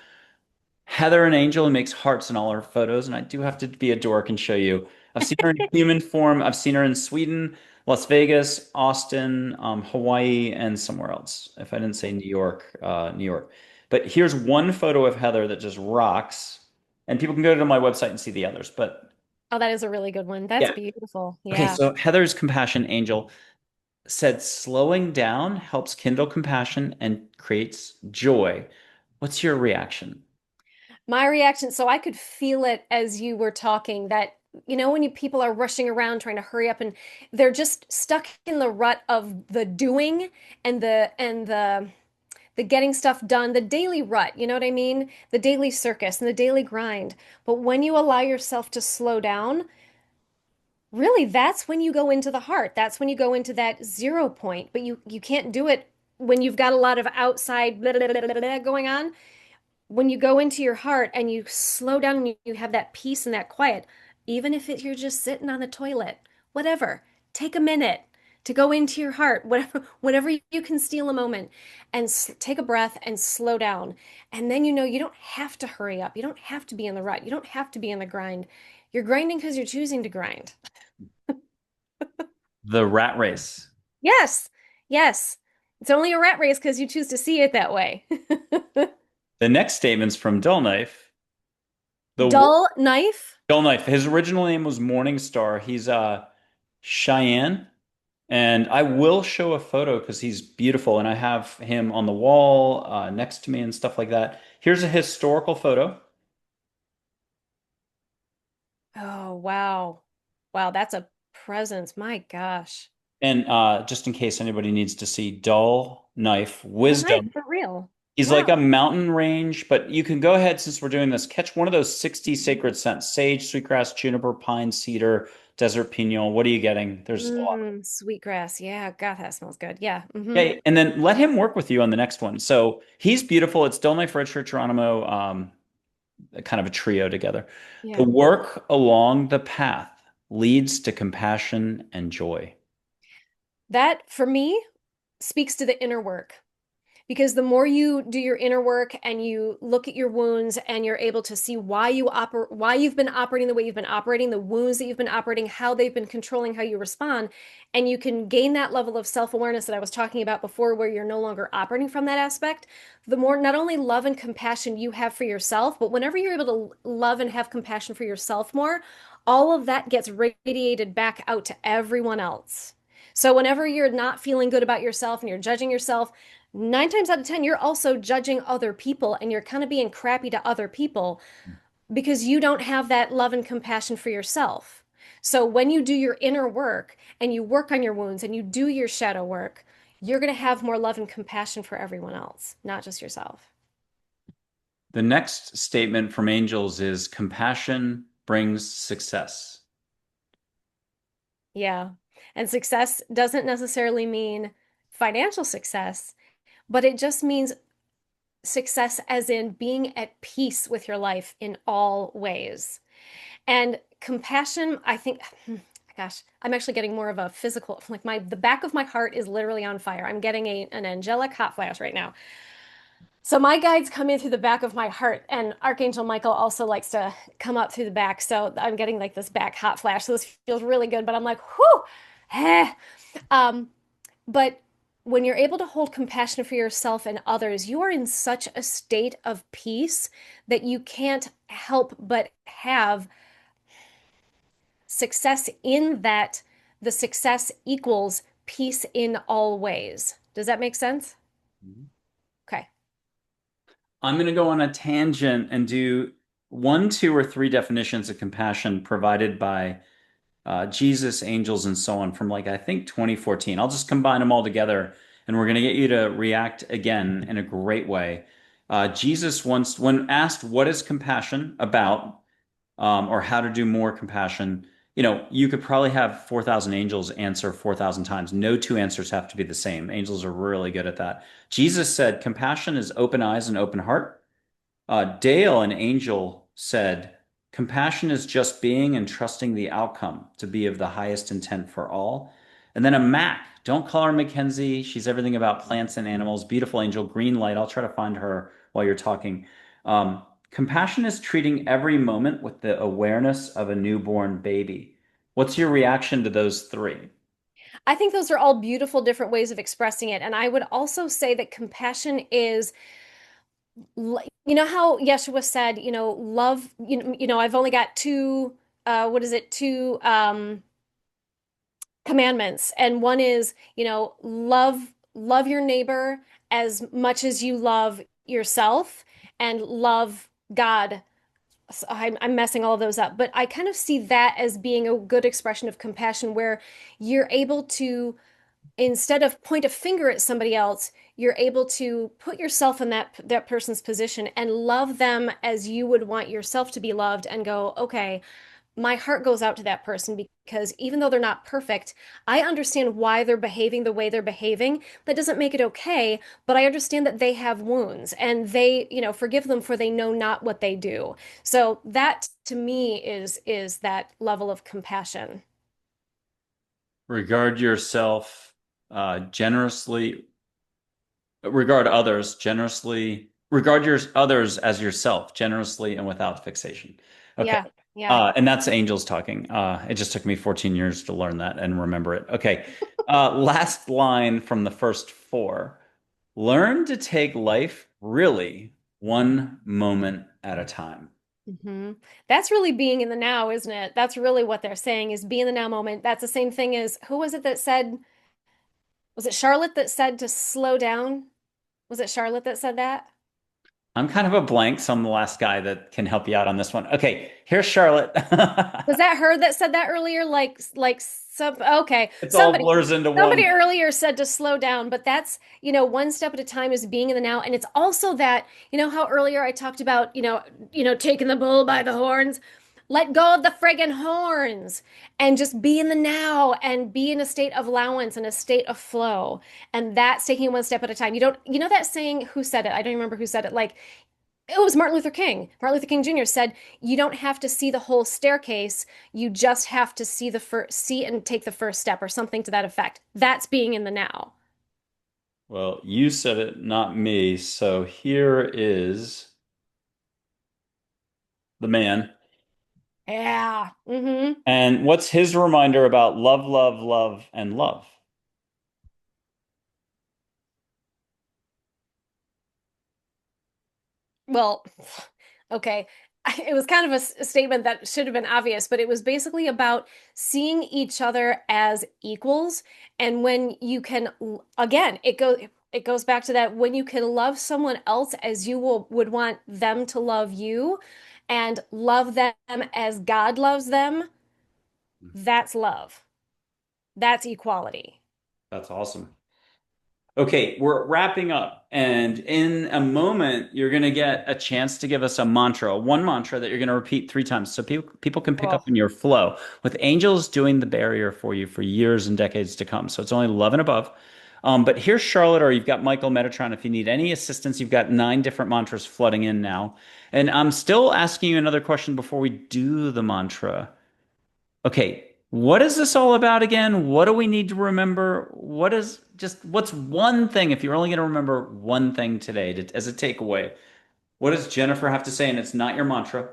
Heather, an angel who makes hearts in all her photos, and I do have to be a dork and show you. I've seen her in human form. I've seen her in Sweden, Las Vegas, Austin, Hawaii, and somewhere else. If I didn't say New York, New York. But here's one photo of Heather that just rocks, and people can go to my website and see the others. But Oh, that is a really good one. That's yeah. beautiful. Okay, Yeah. so Heather's compassion angel said slowing down helps kindle compassion and creates joy. What's your reaction? My reaction, so I could feel it as you were talking, that when people are rushing around trying to hurry up and they're just stuck in the rut of the doing and the getting stuff done, the daily rut, you know what I mean? The daily circus and the daily grind. But when you allow yourself to slow down, really that's when you go into the heart. That's when you go into that 0 point. But you can't do it when you've got a lot of outside blah, blah, blah, blah, blah going on. When you go into your heart and you slow down and you have that peace and that quiet, even if you're just sitting on the toilet, whatever, take a minute to go into your heart, whatever you can steal a moment and take a breath and slow down. And then you don't have to hurry up. You don't have to be in the rut. You don't have to be in the grind. You're grinding because you're choosing to grind. The rat race. Yes, yes. It's only a rat race because you choose to see it that way. The next statement's from Dull Knife. The Dull knife. Dull Knife. His original name was Morningstar. He's Cheyenne. And I will show a photo because he's beautiful, and I have him on the wall next to me and stuff like that. Here's a historical photo. Oh, wow. Wow, that's a presence. My gosh. And just in case anybody needs to see Dull Knife, Dull knife Wisdom. for real. He's like a Wow. mountain range, but you can go ahead since we're doing this, catch one of those 60 sacred scents: sage, sweetgrass, juniper, pine, cedar, desert pinon. What are you getting? There's a lot. Sweetgrass. Yeah, God, that smells good. Yeah. Okay, and then let him work with you on the next one. So he's beautiful. It's Dull Knife, Red Shirt, Geronimo, kind of a trio together. The Yeah. work along the path leads to compassion and joy. That for me speaks to the inner work. Because the more you do your inner work and you look at your wounds and you're able to see why you've been operating the way you've been operating, the wounds that you've been operating, how they've been controlling how you respond, and you can gain that level of self-awareness that I was talking about before where you're no longer operating from that aspect, the more not only love and compassion you have for yourself, but whenever you're able to love and have compassion for yourself more, all of that gets radiated back out to everyone else. So whenever you're not feeling good about yourself and you're judging yourself, 9 times out of 10, you're also judging other people and you're kind of being crappy to other people because you don't have that love and compassion for yourself. So when you do your inner work and you work on your wounds and you do your shadow work, you're going to have more love and compassion for everyone else, not just yourself. The next statement from angels is compassion brings success. Yeah. And success doesn't necessarily mean financial success, but it just means success as in being at peace with your life in all ways. And compassion, I think, gosh, I'm actually getting more of a physical, like the back of my heart is literally on fire. I'm getting an angelic hot flash right now. So my guides come in through the back of my heart, and Archangel Michael also likes to come up through the back. So I'm getting like this back hot flash. So this feels really good, but I'm like, whew, eh. Um, but when you're able to hold compassion for yourself and others, you are in such a state of peace that you can't help but have success in that the success equals peace in all ways. Does that make sense? Okay. I'm going to go on a tangent and do one, two, or three definitions of compassion provided by Jesus, angels, and so on from like I think 2014. I'll just combine them all together, and we're going to get you to react again in a great way. Jesus once, when asked what is compassion about, or how to do more compassion, you could probably have 4,000 angels answer 4,000 times. No two answers have to be the same. Angels are really good at that. Jesus said, compassion is open eyes and open heart. Dale, an angel, said, compassion is just being and trusting the outcome to be of the highest intent for all. And then a Mac, don't call her Mackenzie. She's everything about plants and animals. Beautiful angel, green light. I'll try to find her while you're talking. Compassion is treating every moment with the awareness of a newborn baby. What's your reaction to those three? I think those are all beautiful different ways of expressing it. And I would also say that compassion is, how Yeshua said, love, I've only got two, what is it, two commandments. And one is, love your neighbor as much as you love yourself and love God I'm messing all of those up, but I kind of see that as being a good expression of compassion where you're able to, instead of point a finger at somebody else, you're able to put yourself in that person's position and love them as you would want yourself to be loved and go, okay, my heart goes out to that person because even though they're not perfect, I understand why they're behaving the way they're behaving. That doesn't make it okay, but I understand that they have wounds and they, forgive them for they know not what they do. So that to me is that level of compassion. Regard yourself generously, regard others generously, regard your others as yourself generously and without fixation. Okay. Yeah, yeah. And that's angels talking. It just took me 14 years to learn that and remember it. Okay. Last line from the first four. Learn to take life really one moment at a time. hmm That's really being in the now, isn't it? That's really what they're saying is be in the now moment. That's the same thing as who was it that said, was it Charlotte that said to slow down? Was it Charlotte that said that? I'm kind of a blank, so I'm the last guy that can help you out on this one. Okay, here's Charlotte. Was that her that said that earlier? Like some okay. It's all Somebody blurs into somebody one. earlier said to slow down, but that's, one step at a time is being in the now. And it's also that, how earlier I talked about, taking the bull by the horns. Let go of the friggin' horns and just be in the now and be in a state of allowance and a state of flow. And that's taking it one step at a time. That saying, who said it? I don't remember who said it. Like, it was Martin Luther King. Martin Luther King Jr. said, "You don't have to see the whole staircase. You just have to see and take the first step," or something to that effect. That's being in the now. Well, you said it, not me. So here is the man. Yeah. And what's his reminder about love, love, love, and love? Well, okay. It was kind of a statement that should have been obvious, but it was basically about seeing each other as equals. And when you can, again, it goes back to that when you can love someone else as you would want them to love you and love them as God loves them, that's love. That's equality. That's awesome. Okay, we're wrapping up. And in a moment, you're going to get a chance to give us a mantra, one mantra that you're going to repeat 3 times so people can pick Oh, up in your flow with angels doing the barrier for you for years and decades to come. So it's only love and above. But here's Charlotte, or you've got Michael Metatron. If you need any assistance, you've got 9 different mantras flooding in now. And I'm still asking you another question before we do the mantra. Okay, what is this all about again? What do we need to remember? What's one thing, if you're only going to remember one thing today as a takeaway? What does Jennifer have to say? And it's not your mantra.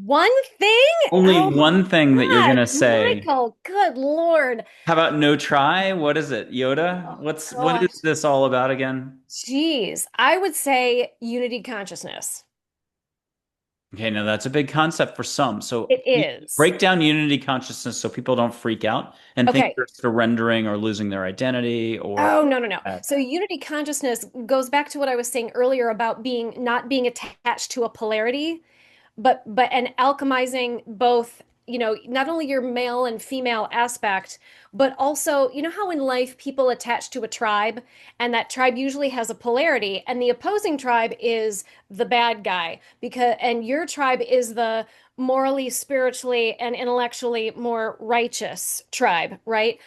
one thing? Only Oh my one thing that you're going God, to say. Michael, good Lord. How about no try? What is it? Yoda? Oh What is gosh. this all about again? Jeez. I would say unity consciousness. Okay, now that's a big concept for some. So It is. break down unity consciousness so people don't freak out and think Okay. they're surrendering or losing their identity or Oh, no, no, no. So unity consciousness goes back to what I was saying earlier about being not being attached to a polarity, but and alchemizing both, not only your male and female aspect, but also, how in life people attach to a tribe, and that tribe usually has a polarity, and the opposing tribe is the bad guy, and your tribe is the morally, spiritually, and intellectually more righteous tribe, right?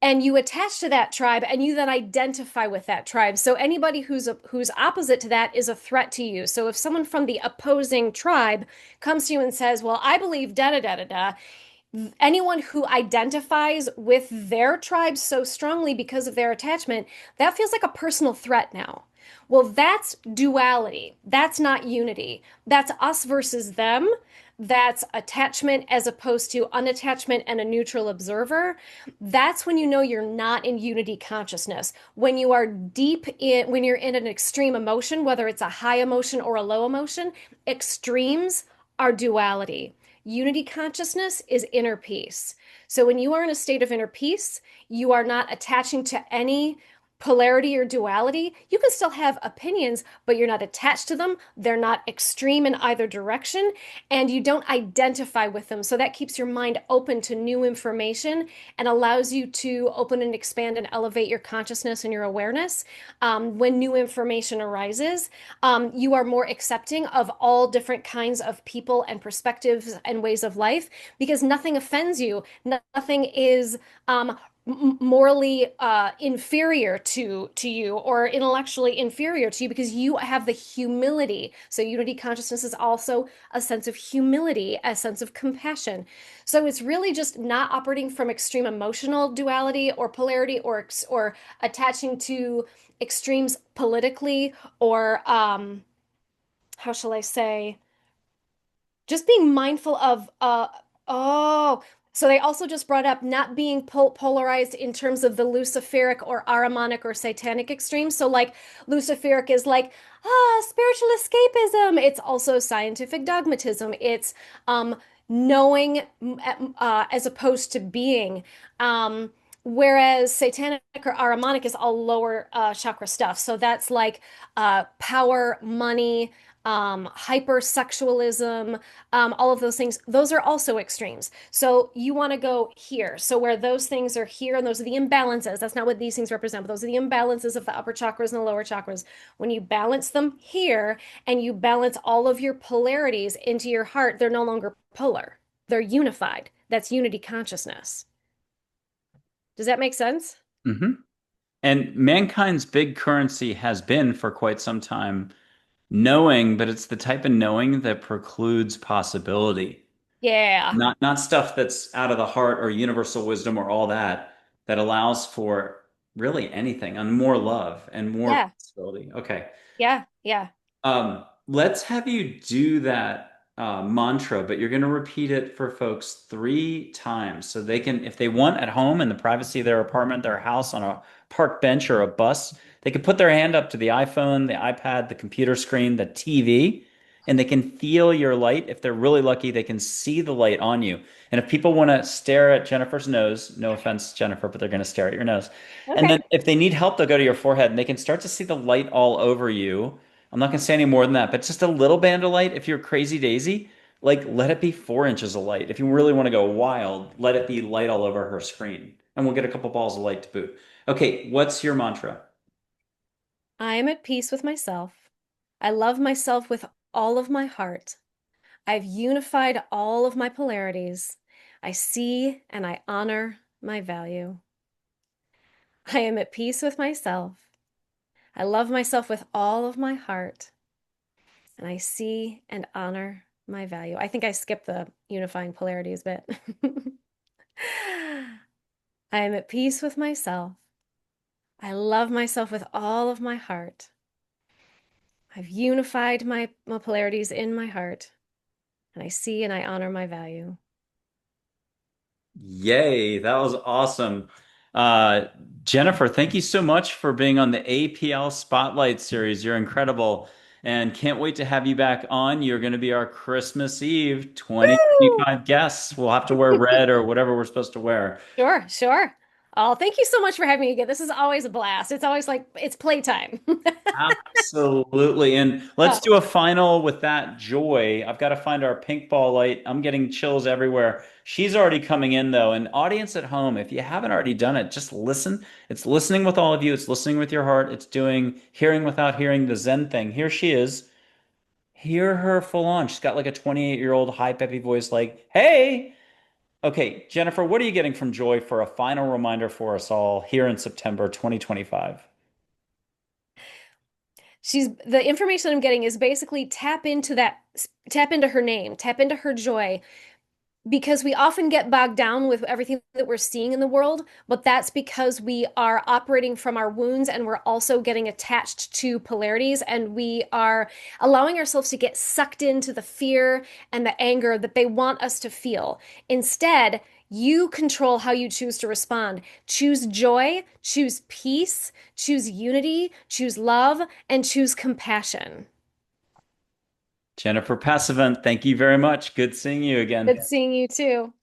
And you attach to that tribe and you then identify with that tribe. So anybody who's opposite to that is a threat to you. So if someone from the opposing tribe comes to you and says, "Well, I believe da da da da da," anyone who identifies with their tribe so strongly because of their attachment, that feels like a personal threat now. Well, that's duality. That's not unity. That's us versus them. That's attachment as opposed to unattachment and a neutral observer. That's when you know you're not in unity consciousness. When you are when you're in an extreme emotion, whether it's a high emotion or a low emotion, extremes are duality. Unity consciousness is inner peace. So when you are in a state of inner peace, you are not attaching to any polarity or duality, you can still have opinions, but you're not attached to them. They're not extreme in either direction, and you don't identify with them. So that keeps your mind open to new information and allows you to open and expand and elevate your consciousness and your awareness. When new information arises, you are more accepting of all different kinds of people and perspectives and ways of life because nothing offends you. Nothing is morally inferior to you or intellectually inferior to you because you have the humility. So unity consciousness is also a sense of humility, a sense of compassion. So it's really just not operating from extreme emotional duality or polarity or attaching to extremes politically or how shall I say, just being mindful of oh, so they also just brought up not being polarized in terms of the luciferic or ahrimanic or satanic extremes. So like luciferic is like spiritual escapism. It's also scientific dogmatism. It's knowing as opposed to being. Whereas satanic or ahrimanic is all lower chakra stuff. So that's like power, money, hypersexualism, all of those things. Those are also extremes. So you want to go here. So where those things are here, and those are the imbalances. That's not what these things represent, but those are the imbalances of the upper chakras and the lower chakras. When you balance them here and you balance all of your polarities into your heart, they're no longer polar. They're unified. That's unity consciousness. Does that make sense? Hmm. And mankind's big currency has been for quite some time knowing, but it's the type of knowing that precludes possibility. Yeah. Not stuff that's out of the heart or universal wisdom or all that, that allows for really anything and more love and more Yeah. possibility. Okay. Yeah. Yeah. Let's have you do that mantra, but you're going to repeat it for folks 3 times so they can, if they want at home in the privacy of their apartment, their house, on a park bench or a bus, they can put their hand up to the iPhone, the iPad, the computer screen, the TV, and they can feel your light. If they're really lucky, they can see the light on you. And if people want to stare at Jennifer's nose, no offense, Jennifer, but they're going to stare at your nose. And then Okay. if they need help, they'll go to your forehead and they can start to see the light all over you. I'm not gonna say any more than that, but just a little band of light. If you're crazy daisy, like let it be 4 inches of light. If you really want to go wild, let it be light all over her screen. And we'll get a couple balls of light to boot. Okay, what's your mantra? I am at peace with myself. I love myself with all of my heart. I've unified all of my polarities. I see and I honor my value. I am at peace with myself. I love myself with all of my heart. And I see and honor my value. I think I skipped the unifying polarities bit. I am at peace with myself. I love myself with all of my heart. I've unified my polarities in my heart, and I see and I honor my value. Yay, that was awesome. Uh, Jennifer, thank you so much for being on the APL Spotlight series. You're incredible. And can't wait to have you back on. You're going to be our Christmas Eve Woo! 2025 guests. We'll have to wear red or whatever we're supposed to wear. Sure, sure. Oh, thank you so much for having me again. This is always a blast. It's always like it's playtime. Absolutely. And let's Oh, do a final with that joy. I've got to find our pink ball light. I'm getting chills everywhere. She's already coming in though. And audience at home, if you haven't already done it, just listen. It's listening with all of you. It's listening with your heart. It's doing hearing without hearing, the Zen thing. Here she is. Hear her full on. She's got like a 28-year-old high peppy voice like, "Hey." Okay, Jennifer, what are you getting from Joy for a final reminder for us all here in September 2025? she's the information I'm getting is basically tap into her name, tap into her joy, because we often get bogged down with everything that we're seeing in the world, but that's because we are operating from our wounds and we're also getting attached to polarities and we are allowing ourselves to get sucked into the fear and the anger that they want us to feel. Instead, you control how you choose to respond. Choose joy, choose peace, choose unity, choose love, and choose compassion. Jennifer Passavant, thank you very much. Good seeing you again. Good seeing you too.